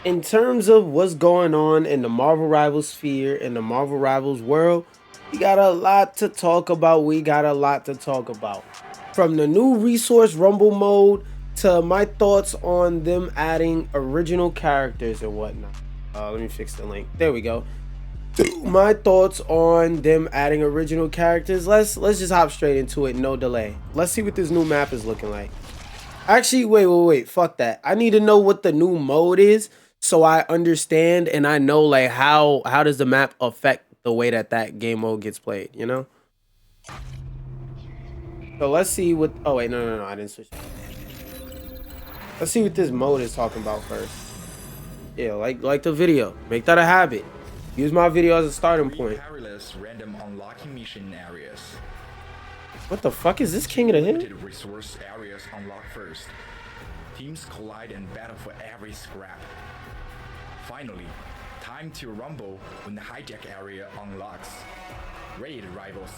in terms of what's going on in the Marvel Rivals sphere, in the Marvel Rivals world, we got a lot to talk about. From the new resource rumble mode to my thoughts on them adding original characters and whatnot. Let me fix the link. There we go. My thoughts on them adding original characters. Let's just hop straight into it, no delay. Let's see what this new map is looking like. Actually, wait, fuck that. I need to know what the new mode is so I understand and I know like how does the map affect the way that game mode gets played, you know? So let's see what, oh wait, no, I didn't switch. Let's see what this mode is talking about first. Yeah, like the video. Make that a habit. Use my video as a starting point. Random unlocking mission areas. What the fuck is this King of the Hill? Resource areas unlocked first. Teams collide and battle for every scrap. Finally, time to rumble when the hijack area unlocks. Raid rivals,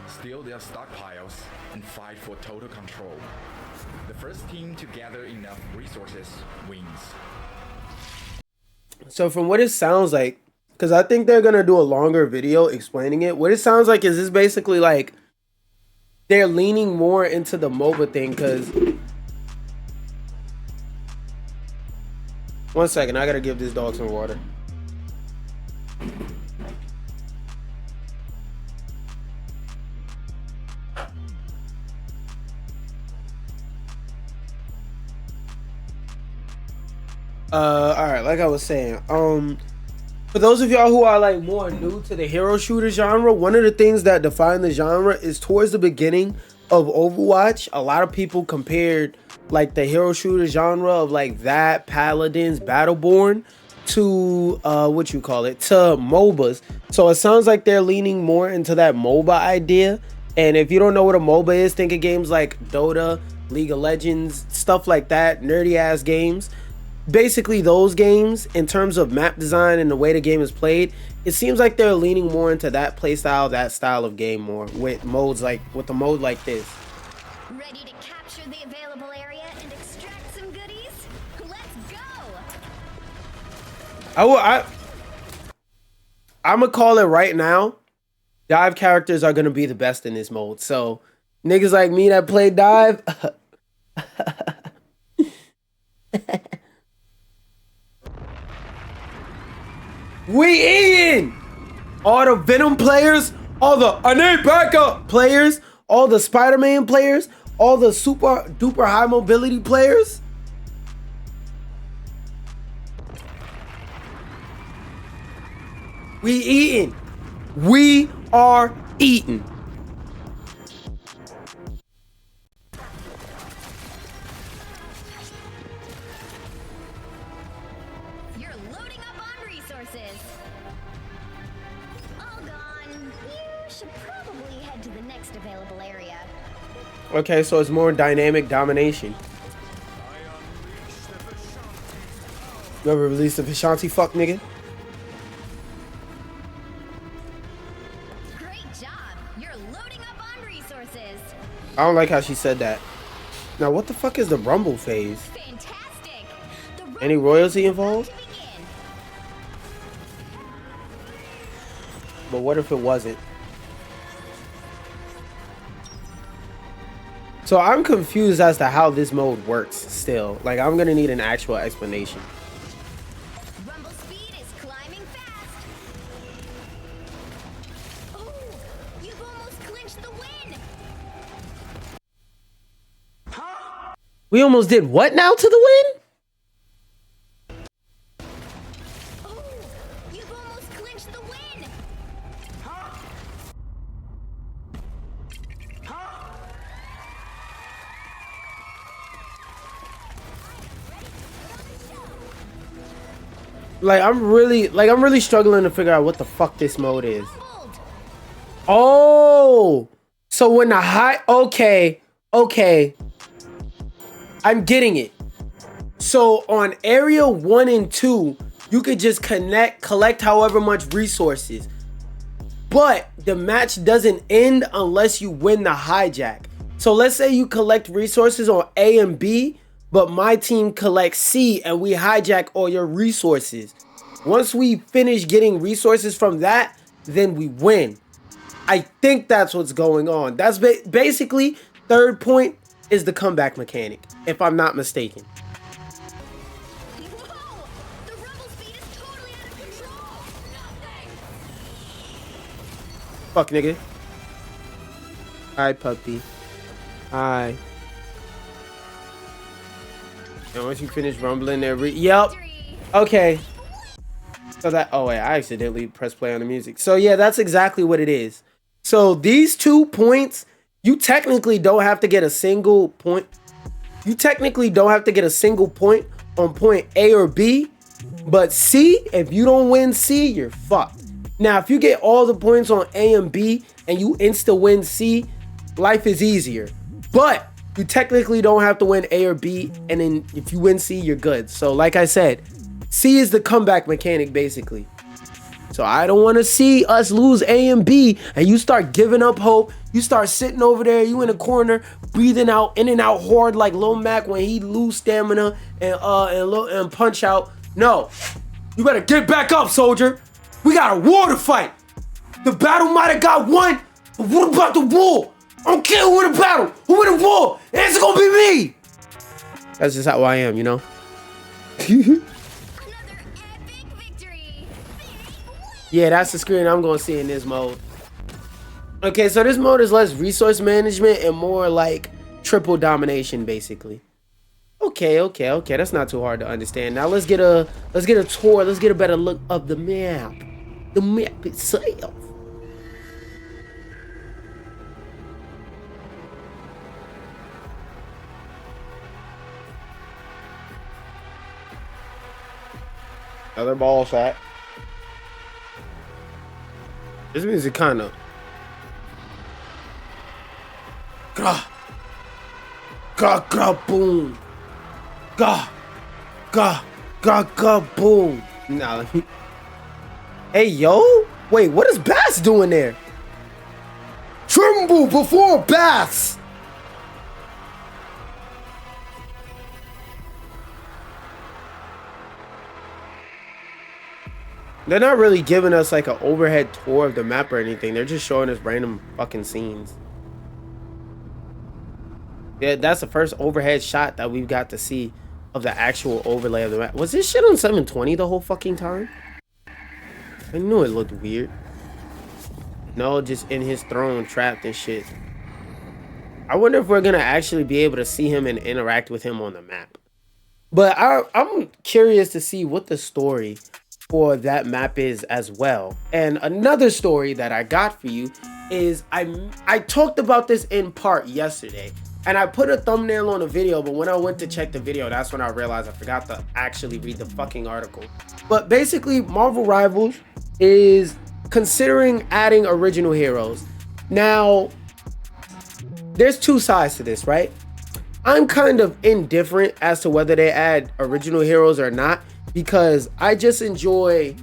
steal their stockpiles, and fight for total control. The first team to gather enough resources wins. So from what it sounds like, because I think they're going to do a longer video explaining it, what it sounds like is this basically like they're leaning more into the MOBA thing, because... One second, I got to give this dog some water. Alright, like I was saying, for those of y'all who are like more new to the hero shooter genre, one of the things that define the genre is towards the beginning of Overwatch, a lot of people compared like the hero shooter genre of like that, Paladins, Battleborn to to MOBAs. So it sounds like they're leaning more into that MOBA idea. And if you don't know what a MOBA is, think of games like Dota, League of Legends, stuff like that, nerdy ass games. Basically those games, in terms of map design and the way the game is played, it seems like they're leaning more into that play style, that style of game more, with modes like a mode like this. Ready to capture the available area and extract some goodies? Let's go. I'm gonna call it right now. Dive characters are gonna be the best in this mode. So niggas like me that play dive. We eating! All the Venom players, all the I need backup players, all the Spider-Man players, all the super duper high mobility players. We eating. We are eating. Okay, so it's more dynamic domination. You ever released a Vishanti fuck nigga? Great job. You're loading up on resources. I don't like how she said that. Now what the fuck is the rumble phase? Fantastic. Any royalty involved? But what if it wasn't? So I'm confused as to how this mode works still. Like, I'm gonna need an actual explanation. Rumble speed is climbing fast. Oh, you've almost clinched the win. Huh? We almost did what now to the win? Oh, you've almost clinched the win. Huh? Huh? Like I'm really struggling to figure out what the fuck this mode is. Oh, so when the okay, I'm getting it. So on area 1 and 2, you could just collect however much resources, but the match doesn't end unless you win the hijack. So let's say you collect resources on A and B, but my team collects C and we hijack all your resources. Once we finish getting resources from that, then we win. I think that's what's going on. That's basically third point is the comeback mechanic, if I'm not mistaken. Whoa! The rebel speed is totally out of control! Fuck, nigga. Hi, puppy. Hi. And once you finish rumbling yep. Okay. So that, oh wait, I accidentally pressed play on the music. So yeah, that's exactly what it is. So these 2 points, you technically don't have to get a single point. You technically don't have to get a single point on point A or B. But C, if you don't win C, you're fucked. Now, if you get all the points on A and B and you insta win C, life is easier. But you technically don't have to win A or B, and then if you win C, you're good. So like I said, C is the comeback mechanic basically. So I don't want to see us lose A and B and you start giving up hope. You start sitting over there, you in a corner, breathing out, in and out hard like Lil Mac when he lose stamina and punch out. No, you better get back up, soldier. We got a war to fight. The battle might have got won, but what about the war? I don't care who win the battle, who win the war. It's gonna be me. That's just how I am, you know. Yeah, that's the screen I'm gonna see in this mode. Okay, so this mode is less resource management and more like triple domination, basically. Okay, that's not too hard to understand. Now let's get a tour. Let's get a better look of the map. The map itself. Another ball sack. This music kind of. Gra. Gra gra boom. Ga. Ga. Ga ga boom. Nah. Hey yo. Wait, what is Bass doing there? Tremble before Bass. They're not really giving us like an overhead tour of the map or anything. They're just showing us random fucking scenes. Yeah, that's the first overhead shot that we've got to see of the actual overlay of the map. Was this shit on 720 the whole fucking time? I knew it looked weird. No, just in his throne, trapped and shit. I wonder if we're gonna actually be able to see him and interact with him on the map. But I'm curious to see what the story for that map is as well. And another story that I got for you is I talked about this in part yesterday, and I put a thumbnail on a video, but when I went to check the video, that's when I realized I forgot to actually read the fucking article. But basically, Marvel Rivals is considering adding original heroes. Now, there's two sides to this, right? I'm kind of indifferent as to whether they add original heroes or not, because I just enjoy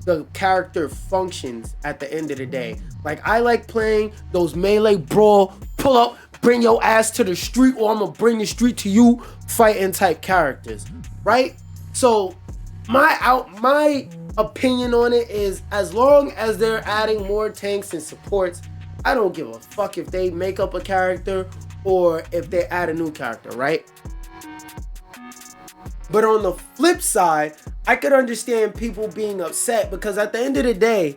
the character functions at the end of the day. Like, I like playing those melee brawl, pull up, bring your ass to the street, or I'm gonna bring the street to you fighting type characters, right? So my opinion on it is, as long as they're adding more tanks and supports, I don't give a fuck if they make up a character or if they add a new character, right? But on the flip side, I could understand people being upset, because at the end of the day,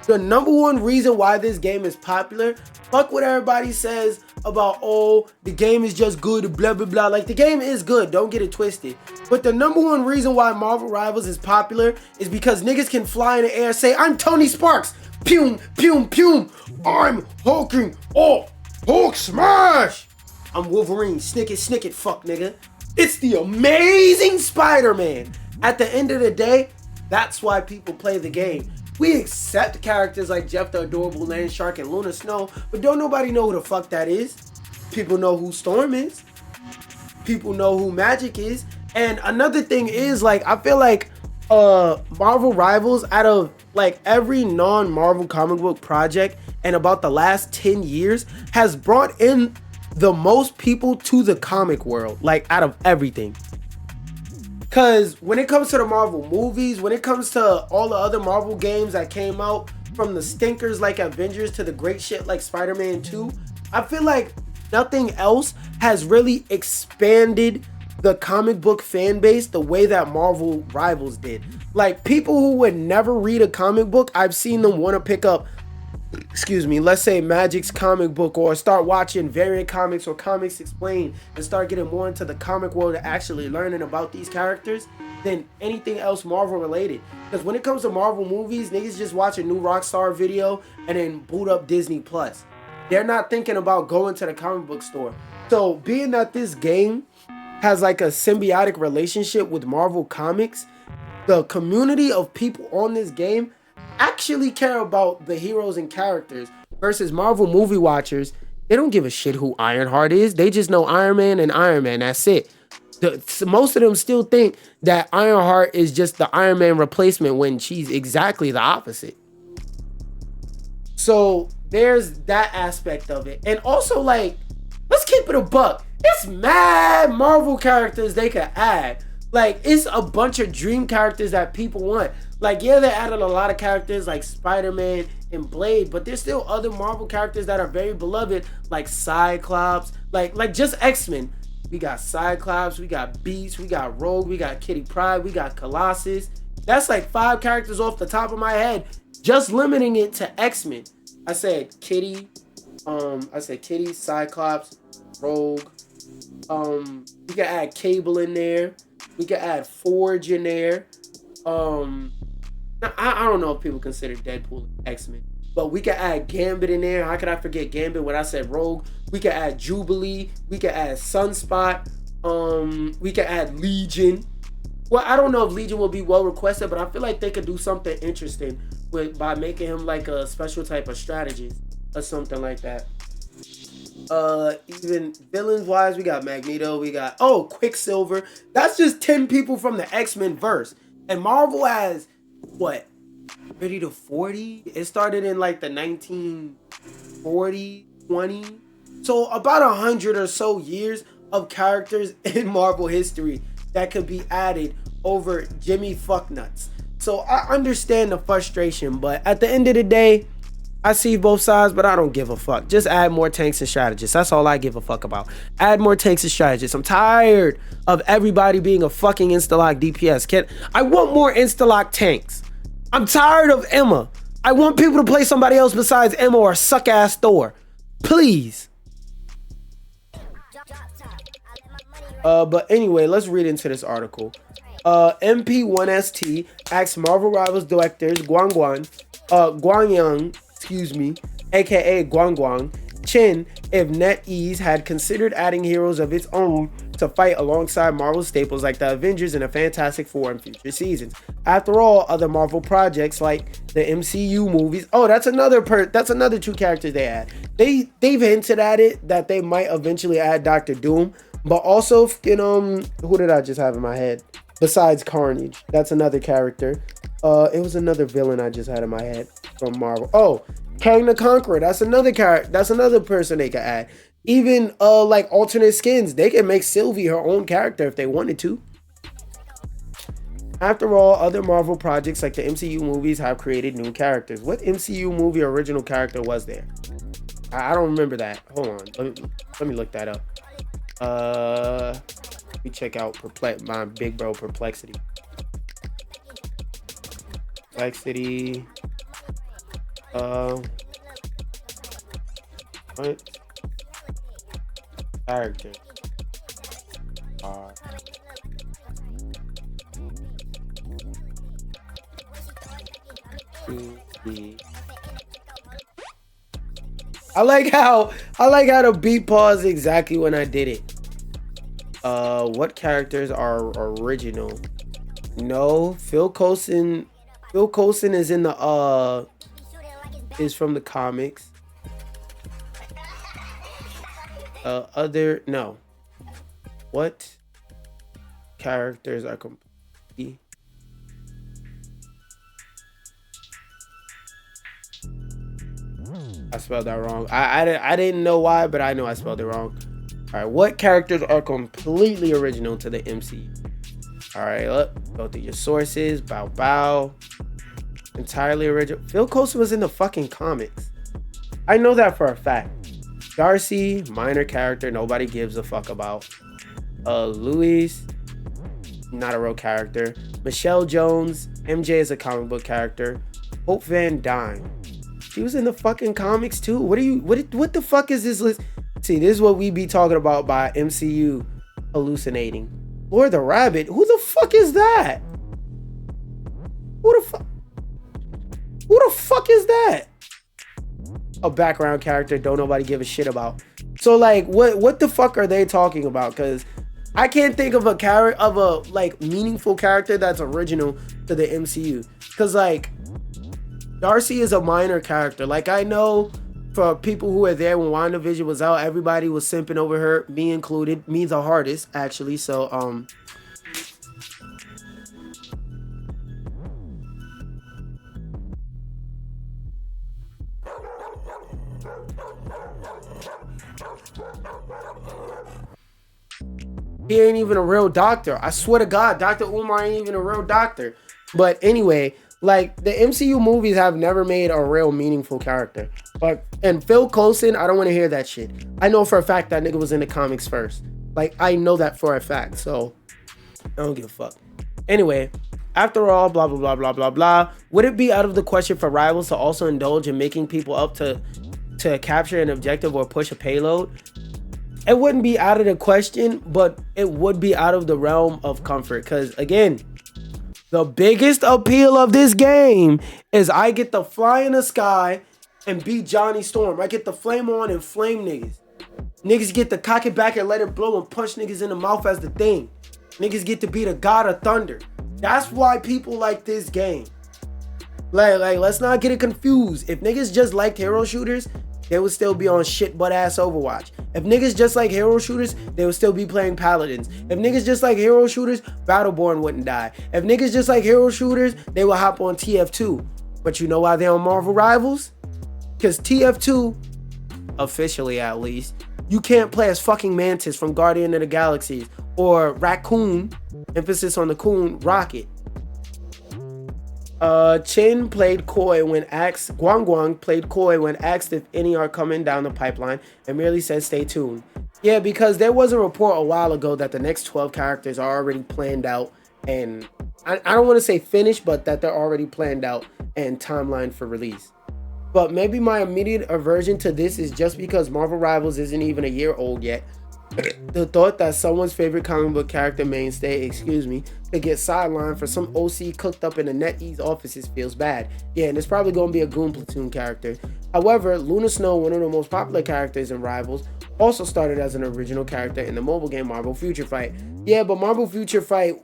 the number one reason why this game is popular, fuck what everybody says about, oh, the game is just good, blah, blah, blah. Like, the game is good, don't get it twisted. But the number one reason why Marvel Rivals is popular is because niggas can fly in the air, say, I'm Tony Sparks, pew, pew, pew, I'm hulking, oh, Hulk smash! I'm Wolverine, snick it, fuck nigga. It's the Amazing Spider-Man. At the end of the day, that's why people play the game. We accept characters like Jeff the Adorable Land Shark and Luna Snow, but don't nobody know who the fuck that is. People know who Storm is. People know who Magic is. And another thing is, like, I feel like Marvel Rivals, out of like every non-Marvel comic book project in about the last 10 years, has brought in the most people to the comic world, like out of everything. Because when it comes to the Marvel movies, when it comes to all the other Marvel games that came out, from the stinkers like Avengers to the great shit like Spider-Man 2, I feel like nothing else has really expanded the comic book fan base the way that Marvel Rivals did. Like, people who would never read a comic book, I've seen them want to pick up, let's say Magic's comic book, or start watching variant comics or Comics Explained, and start getting more into the comic world and actually learning about these characters than anything else Marvel related. Because when it comes to Marvel movies, niggas just watch a new Rockstar video and then boot up Disney Plus. They're not thinking about going to the comic book store. So being that this game has like a symbiotic relationship with Marvel Comics, the community of people on this game actually care about the heroes and characters, versus Marvel movie watchers. They don't give a shit who Ironheart is. They just know Iron Man and Iron Man. That's it. Most of them still think that Ironheart is just the Iron Man replacement, when she's exactly the opposite. So there's that aspect of it. And also, like, let's keep it a buck. It's mad Marvel characters they could add. Like, it's a bunch of dream characters that people want. Like, yeah, they added a lot of characters like Spider-Man and Blade, but there's still other Marvel characters that are very beloved, like Cyclops, like just X-Men. We got Cyclops, we got Beast, we got Rogue, we got Kitty Pryde, we got Colossus. That's like 5 characters off the top of my head, just limiting it to X-Men. I said Kitty, Cyclops, Rogue. We can add Cable in there. We can add Forge in there. I don't know if people consider Deadpool X-Men, but we can add Gambit in there. How could I forget Gambit when I said Rogue? We can add Jubilee. We can add Sunspot. We can add Legion. Well, I don't know if Legion will be well requested, but I feel like they could do something interesting by making him like a special type of strategist or something like that. Even villains wise, we got Magneto, we got Quicksilver. That's just 10 people from the X-Men verse. And Marvel has what, 30 to 40? It started in like the 1940, 20. So about 100 or so years of characters in Marvel history that could be added over Jimmy Fucknuts. So I understand the frustration, but at the end of the day, I see both sides, but I don't give a fuck. Just add more tanks and strategists. That's all I give a fuck about. Add more tanks and strategists. I'm tired of everybody being a fucking Instalock DPS. I want more Instalock tanks. I'm tired of Emma. I want people to play somebody else besides Emma or suck-ass Thor. Please. But anyway, let's read into this article. MP1ST asks Marvel Rivals directors Guangyang, aka Guangyang Chen, if NetEase had considered adding heroes of its own to fight alongside Marvel staples like the Avengers and the Fantastic Four in future seasons. After all, other Marvel projects like the MCU movies. Oh, that's another 2 characters they add. They've hinted at it that they might eventually add Doctor Doom, but also who did I just have in my head besides Carnage? That's another character. It was another villain I just had in my head from Marvel. Oh, Kang the Conqueror. That's another character. That's another person they could add. Even like alternate skins. They can make Sylvie her own character if they wanted to. After all, other Marvel projects like the MCU movies have created new characters. What MCU movie original character was there? I don't remember that. Hold on. Let me look that up. Let me check out my big bro Perplexity. What character are to be? I like how the beat paused exactly when I did it. What characters are original? No, Phil Coulson is in the is from the comics. No. What characters are completely I spelled that wrong. I didn't know why, but I know I spelled it wrong. All right, what characters are completely original to the MCU? All right, look, go through your sources. Bow Bow, entirely original. Phil Coulson was in the fucking comics. I know that for a fact. Darcy, minor character, nobody gives a fuck about. Louise, not a real character. Michelle Jones, MJ is a comic book character. Hope Van Dyne, she was in the fucking comics too. What the fuck is this list? See, this is what we be talking about by MCU hallucinating. Lord the Rabbit, who the fuck is that? Who the fuck is that? A background character don't nobody give a shit about. So like what the fuck are they talking about? Because I can't think of a like meaningful character that's original to the MCU. Because like Darcy is a minor character. Like I know for people who were there when WandaVision was out, everybody was simping over her, me included, me the hardest actually. So he ain't even a real doctor. I swear to God, Dr. Umar ain't even a real doctor. But anyway, like the MCU movies have never made a real meaningful character. And Phil Coulson, I don't want to hear that shit. I know for a fact that nigga was in the comics first. Like I know that for a fact. So I don't give a fuck. Anyway, after all, blah blah blah blah blah blah. Would it be out of the question for rivals to also indulge in making people up to capture an objective or push a payload? It wouldn't be out of the question, but it would be out of the realm of comfort. Because again, the biggest appeal of this game is I get to fly in the sky and beat Johnny Storm. I get to flame on and flame niggas. Niggas get to cock it back and let it blow and punch niggas in the mouth as the thing. Niggas get to be the god of thunder. That's why people like this game. Like let's not get it confused. If niggas just liked hero shooters, they would still be on shit butt ass Overwatch. If niggas just like hero shooters, they would still be playing Paladins. If niggas just like hero shooters, Battleborn wouldn't die. If niggas just like hero shooters, they would hop on TF2. But you know why they on Marvel Rivals? Because TF2, officially at least, you can't play as fucking Mantis from Guardian of the Galaxies or Raccoon, emphasis on the coon, Rocket. Chin played coy when asked, Guang played coy when asked if any are coming down the pipeline and merely said stay tuned. Yeah, because there was a report a while ago that the next 12 characters are already planned out and I don't want to say finished, but that they're already planned out and timeline for release. But maybe my immediate aversion to this is just because Marvel Rivals isn't even a year old yet. The thought that someone's favorite comic book character mainstay, could get sidelined for some OC cooked up in the NetEase offices feels bad. Yeah, and it's probably going to be a Goon Platoon character. However, Luna Snow, one of the most popular characters in Rivals, also started as an original character in the mobile game Marvel Future Fight. Yeah, but Marvel Future Fight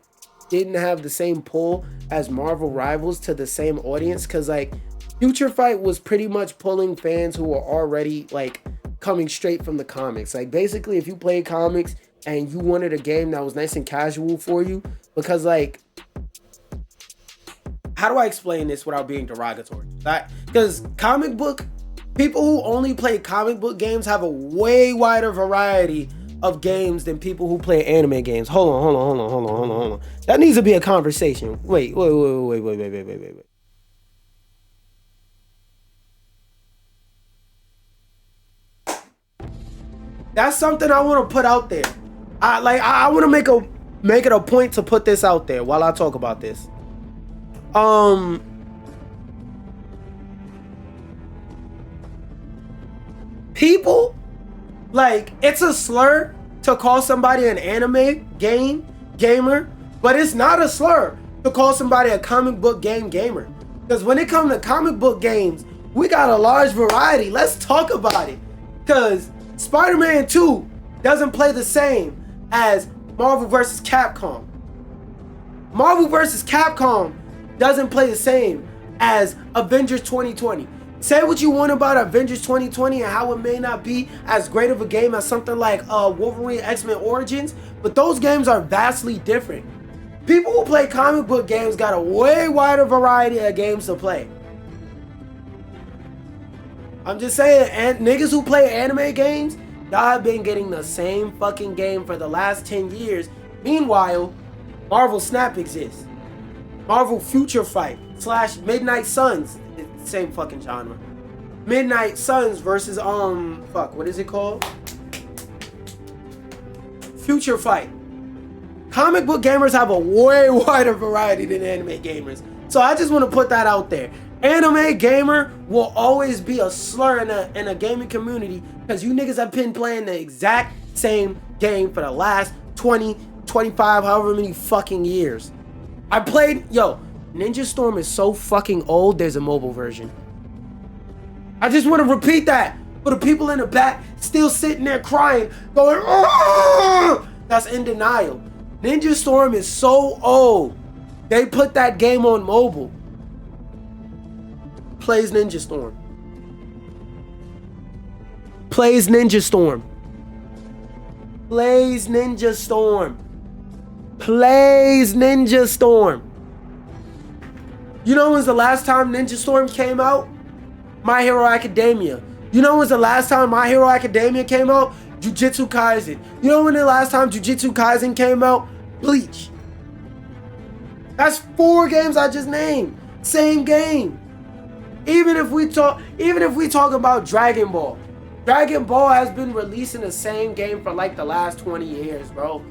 didn't have the same pull as Marvel Rivals to the same audience, because like Future Fight was pretty much pulling fans who were already like coming straight from the comics. Like basically if you played comics and you wanted a game that was nice and casual for you, because like, how do I explain this without being derogatory? Because comic book people who only play comic book games have a way wider variety of games than people who play anime games. Hold on. That needs to be a conversation. Wait. That's something I want to put out there. I want to make it a point to put this out there while I talk about this. People, like, it's a slur to call somebody an anime gamer, but it's not a slur to call somebody a comic book game gamer. Because when it comes to comic book games, we got a large variety. Let's talk about it. Because Spider-Man 2 doesn't play the same as Marvel vs. Capcom. Marvel vs. Capcom doesn't play the same as Avengers 2020. Say what you want about Avengers 2020 and how it may not be as great of a game as something like Wolverine X-Men Origins, but those games are vastly different. People who play comic book games got a way wider variety of games to play. I'm just saying, and niggas who play anime games, Y'all have been getting the same fucking game for the last 10 years. Meanwhile, Marvel Snap exists. Marvel Future Fight / Midnight Suns. Same fucking genre. Midnight Suns versus what is it called? Future Fight. Comic book gamers have a way wider variety than anime gamers. So I just want to put that out there. Anime gamer will always be a slur in a gaming community because you niggas have been playing the exact same game for the last 20, 25, however many fucking years. I played, Ninja Storm is so fucking old, there's a mobile version. I just want to repeat that for the people in the back still sitting there crying, going, "Argh!" That's in denial. Ninja Storm is so old, they put that game on mobile. Plays Ninja Storm. Plays Ninja Storm. Plays Ninja Storm. Plays Ninja Storm. You know when's the last time Ninja Storm came out? My Hero Academia. You know when's the last time My Hero Academia came out? Jujutsu Kaisen. You know when the last time Jujutsu Kaisen came out? Bleach. That's 4 games I just named. Same game. Even if we talk about Dragon Ball. Dragon Ball has been releasing the same game for like the last 20 years, bro.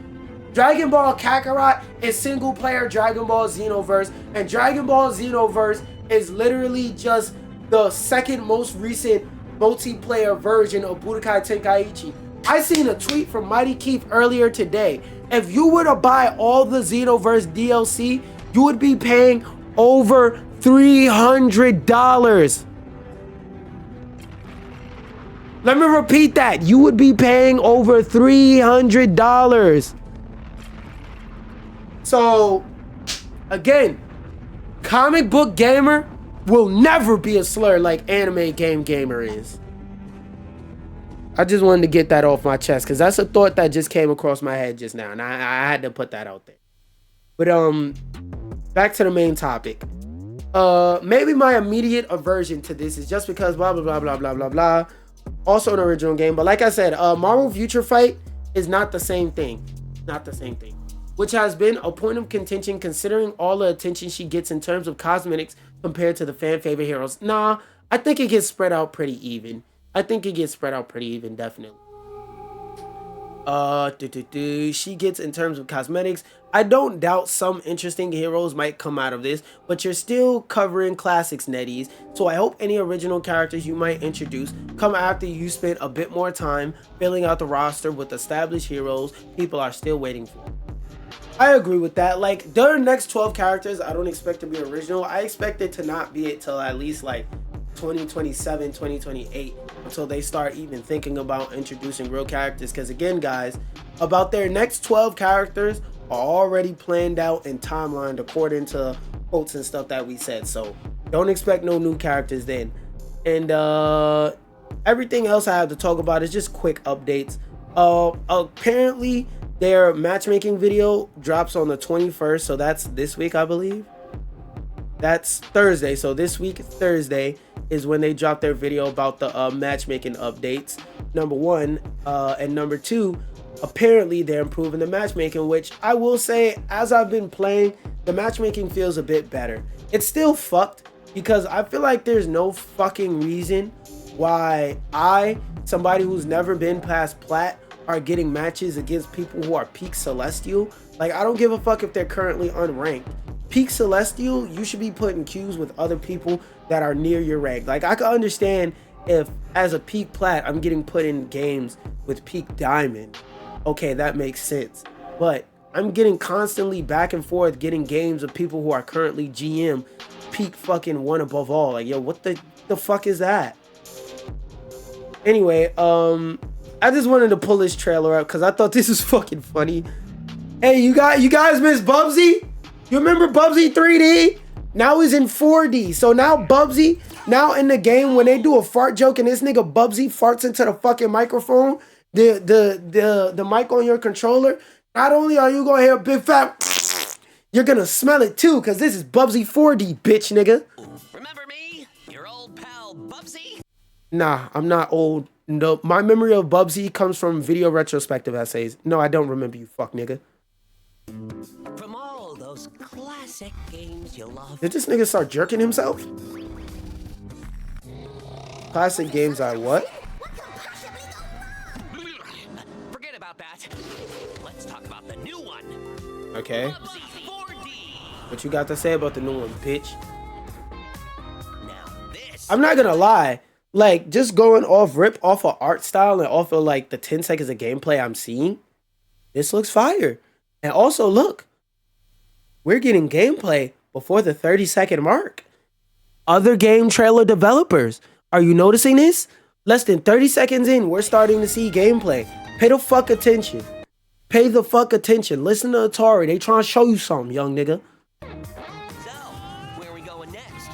Dragon Ball Kakarot is single player Dragon Ball Xenoverse, and Dragon Ball Xenoverse is literally just the second most recent multiplayer version of Budokai Tenkaichi. I seen a tweet from Mighty Keith earlier today. If you were to buy all the Xenoverse DLC, you would be paying over $300. Let me repeat that. You would be paying over $300. So, again, comic book gamer will never be a slur like anime game gamer is. I just wanted to get that off my chest because that's a thought that just came across my head just now, and I had to put that out there. But back to the main topic. Maybe my immediate aversion to this is just because blah blah blah blah blah blah blah. Also an original game, but like I said, Marvel Future Fight is not the same thing. Not the same thing. Which has been a point of contention considering all the attention she gets in terms of cosmetics compared to the fan favorite heroes. Nah, I think it gets spread out pretty even. Definitely. She gets in terms of cosmetics. I don't doubt some interesting heroes might come out of this, but you're still covering classics, Netties. So I hope any original characters you might introduce come after you spend a bit more time filling out the roster with established heroes people are still waiting for. I agree with that. Like, their next 12 characters, I don't expect to be original. I expect it to not be it till at least like 2027, 2028 until they start even thinking about introducing real characters. Because again, guys, about their next 12 characters are already planned out and timelined according to quotes and stuff that we said. So don't expect no new characters then. And everything else I have to talk about is just quick updates. Apparently their matchmaking video drops on the 21st, so that's this week, I believe. That's Thursday, so this week, Thursday, is when they drop their video about the matchmaking updates, number 1. And number 2, apparently they're improving the matchmaking, which I will say, as I've been playing, the matchmaking feels a bit better. It's still fucked, because I feel like there's no fucking reason why somebody who's never been past Plat, are getting matches against people who are peak Celestial. Like, I don't give a fuck if they're currently unranked. Peak Celestial, you should be putting queues with other people that are near your rank. Like, I can understand if, as a peak Plat, I'm getting put in games with peak Diamond. Okay, that makes sense. But I'm getting constantly back and forth getting games of people who are currently GM peak fucking 1 above all. Like, yo, what the fuck is that? Anyway, I just wanted to pull this trailer up because I thought this was fucking funny. Hey, you guys miss Bubsy? You remember Bubsy 3D? Now he's in 4D. So now Bubsy, now in the game, when they do a fart joke and this nigga Bubsy farts into the fucking microphone, the mic on your controller, not only are you gonna hear a big fat, you're gonna smell it too, because this is Bubsy 4D, bitch nigga. Remember me? Your old pal Bubsy? Nah, I'm not old. No, my memory of Bubsy comes from video retrospective essays. No, I don't remember you, fuck nigga. From all those classic games you love. Did this nigga start jerking himself? Classic games I what? Forget about that. Let's talk about the new one. Okay. Bubsy 4D. What you got to say about the new one, bitch? Now this. I'm not gonna lie. Like, just going off off of art style and off of like the 10 seconds of gameplay I'm seeing, this looks fire. And also, look, we're getting gameplay before the 30-second mark. Other game trailer developers, are you noticing this? Less than 30 seconds in, we're starting to see gameplay. Pay the fuck attention. Pay the fuck attention. Listen to Atari. They trying to show you something, young nigga. So, where are we going next?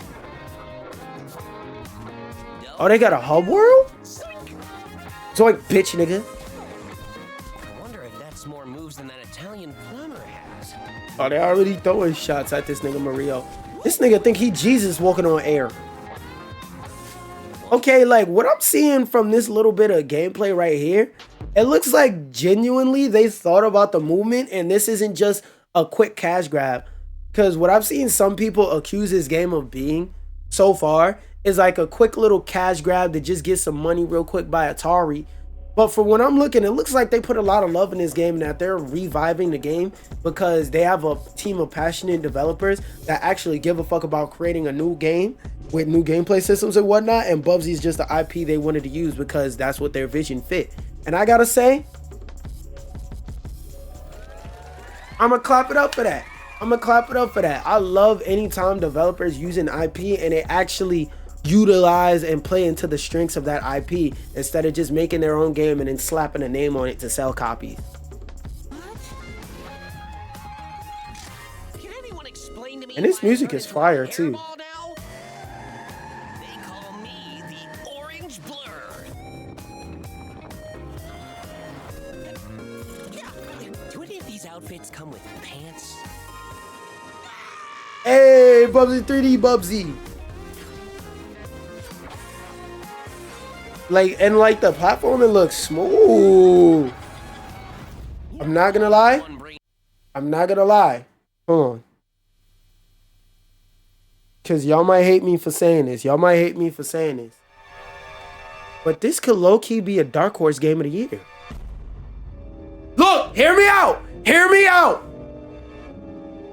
Oh, they got a hub world? Zoink, bitch, nigga. I wonder if that's more moves than that Italian plumber has. Oh, they already throwing shots at this nigga Mario. This nigga think he Jesus walking on air. Okay, like what I'm seeing from this little bit of gameplay right here, it looks like genuinely they thought about the movement and this isn't just a quick cash grab. Because what I've seen some people accuse this game of being so far is like a quick little cash grab to just get some money real quick by Atari. But for when I'm looking, it looks like they put a lot of love in this game and that they're reviving the game because they have a team of passionate developers that actually give a fuck about creating a new game with new gameplay systems and whatnot. And Bubsy's just the IP they wanted to use because that's what their vision fit. And I gotta say, I'ma clap it up for that. I'ma clap it up for that. I love anytime developers using IP and they actually utilize and play into the strengths of that IP instead of just making their own game and then slapping a name on it to sell copies. Can anyone explain to me And this why I music turned is into fire, a too. hairball now? They call me the Orange Blur. Do any of these outfits come with pants? Hey, Bubsy 3D Bubsy. Like, and like the platform, it looks smooth. I'm not gonna lie. I'm not gonna lie. Hold on. Cause y'all might hate me for saying this. Y'all might hate me for saying this. But this could low-key be a Dark Horse Game of the Year. Look, hear me out. Hear me out.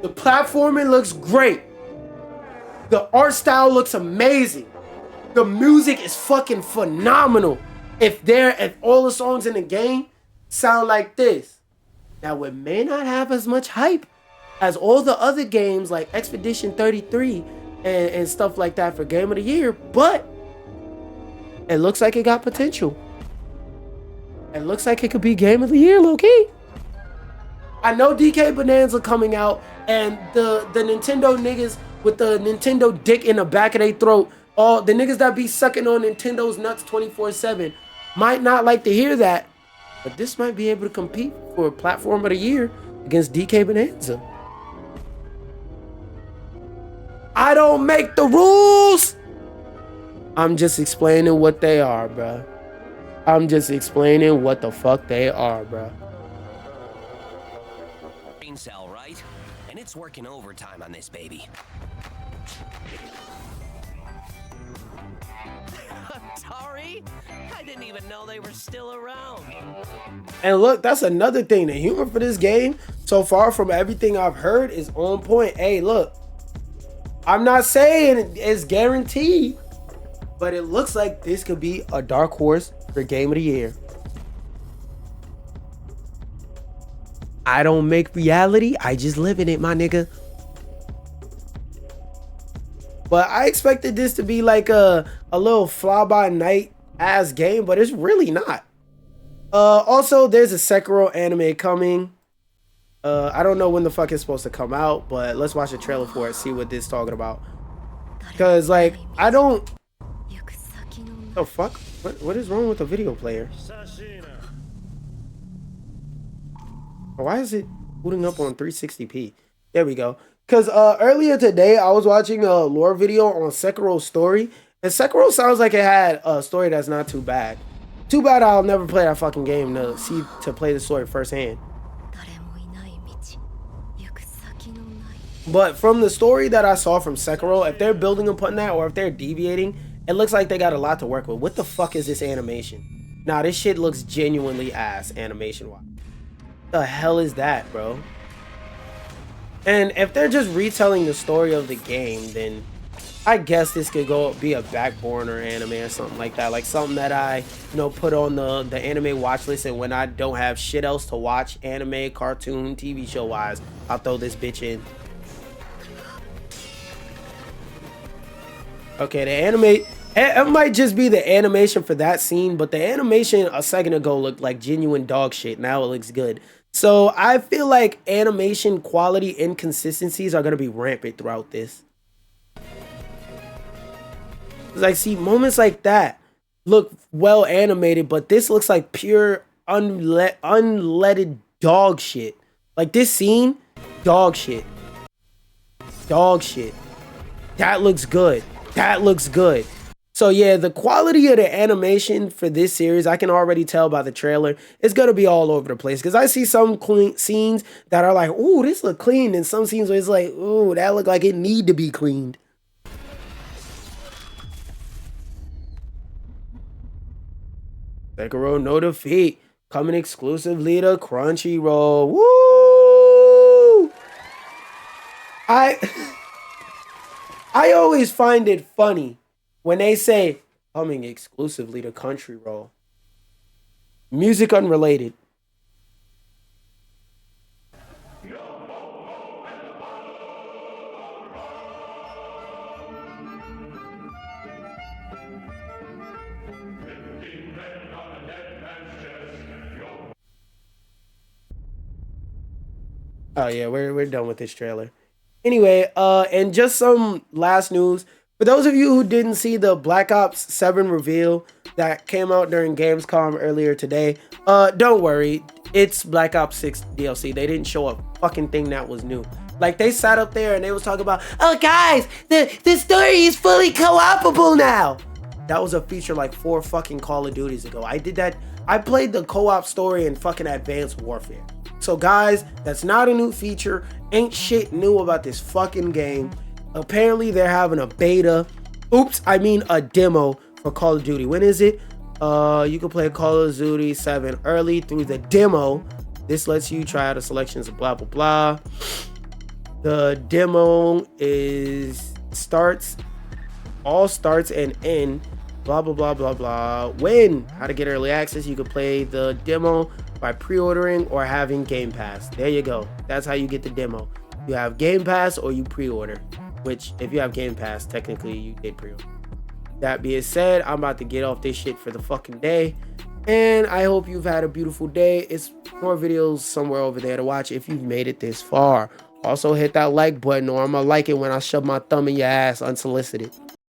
The platforming looks great. The art style looks amazing. The music is fucking phenomenal. If all the songs in the game sound like this. Now it may not have as much hype as all the other games like Expedition 33 and stuff like that for Game of the Year, but it looks like it got potential. It looks like it could be Game of the Year, low-key. I know DK Bonanza coming out and the Nintendo niggas with the Nintendo dick in the back of their throat, all the niggas that be sucking on Nintendo's nuts 24/7 might not like to hear that, but this might be able to compete for Platform of the Year against DK Bonanza. I don't make the rules. I'm just explaining what they are, bruh. I'm just explaining what the fuck they are, bruh. Brain cell, right? And it's working overtime on this baby. Atari? I didn't even know they were still around. And look, that's another thing. The humor for this game, so far from everything I've heard, is on point. Hey, look, I'm not saying it's guaranteed, but it looks like this could be a dark horse for Game of the Year. I don't make reality, I just live in it, my nigga. But I expected this to be like a little fly-by-night ass game, but it's really not. Also, there's a Sekiro anime coming. I don't know when the fuck it's supposed to come out, but let's watch the trailer for it, see what this is talking about. Because, like, I don't... The fuck? What is wrong with the video player? Why is it booting up on 360p? There we go. Because earlier today, I was watching a lore video on Sekiro's story. And Sekiro sounds like it had a story that's not too bad. Too bad I'll never play that fucking game to play the story firsthand. 誰もいない道行く先のない But from the story that I saw from Sekiro, if they're building upon that or if they're deviating, it looks like they got a lot to work with. What the fuck is this animation? Nah, this shit looks genuinely ass animation-wise. The hell is that, bro? And if they're just retelling the story of the game, then I guess this could be a backburner anime or something like that. Like something that I, put on the anime watch list, and when I don't have shit else to watch, anime, cartoon, TV show wise, I'll throw this bitch in. Okay, the anime, it might just be the animation for that scene, but the animation a second ago looked like genuine dog shit. Now it looks good. So I feel like animation quality inconsistencies are going to be rampant throughout this. Like, see, moments like that look well animated, but this looks like pure unleaded dog shit. Like this scene, dog shit. Dog shit. That looks good. That looks good. So yeah, the quality of the animation for this series, I can already tell by the trailer, it's going to be all over the place. Because I see some scenes that are like, ooh, this look clean. And some scenes where it's like, ooh, that look like it need to be cleaned. Sekiro no defeat. Coming exclusively to Crunchyroll. Woo! I always find it funny when they say coming exclusively to Crunchyroll. Music unrelated. Oh yeah, we're done with this trailer. Anyway, and just some last news. For those of you who didn't see the Black Ops 7 reveal that came out during Gamescom earlier today, don't worry. It's Black Ops 6 DLC. They didn't show a fucking thing that was new. Like, they sat up there and they was talking about, oh guys, the story is fully co-opable now. That was a feature like 4 fucking Call of Duties ago. I did that. I played the co-op story in fucking Advanced Warfare. So guys, that's not a new feature. Ain't shit new about this fucking game. Apparently they're having a beta. A demo for Call of Duty. When is it? You can play Call of Duty 7 early through the demo. This lets you try out the selections of blah blah blah. The demo starts and end. Blah blah blah blah blah. When? How to get early access? You can play the demo by pre-ordering or having Game Pass. There you go. That's how you get the demo. You have Game Pass or you pre-order. Which, if you have Game Pass, technically you did pre-order. That being said, I'm about to get off this shit for the fucking day. And I hope you've had a beautiful day. It's more videos somewhere over there to watch if you've made it this far. Also hit that like button, or I'm gonna like it when I shove my thumb in your ass unsolicited.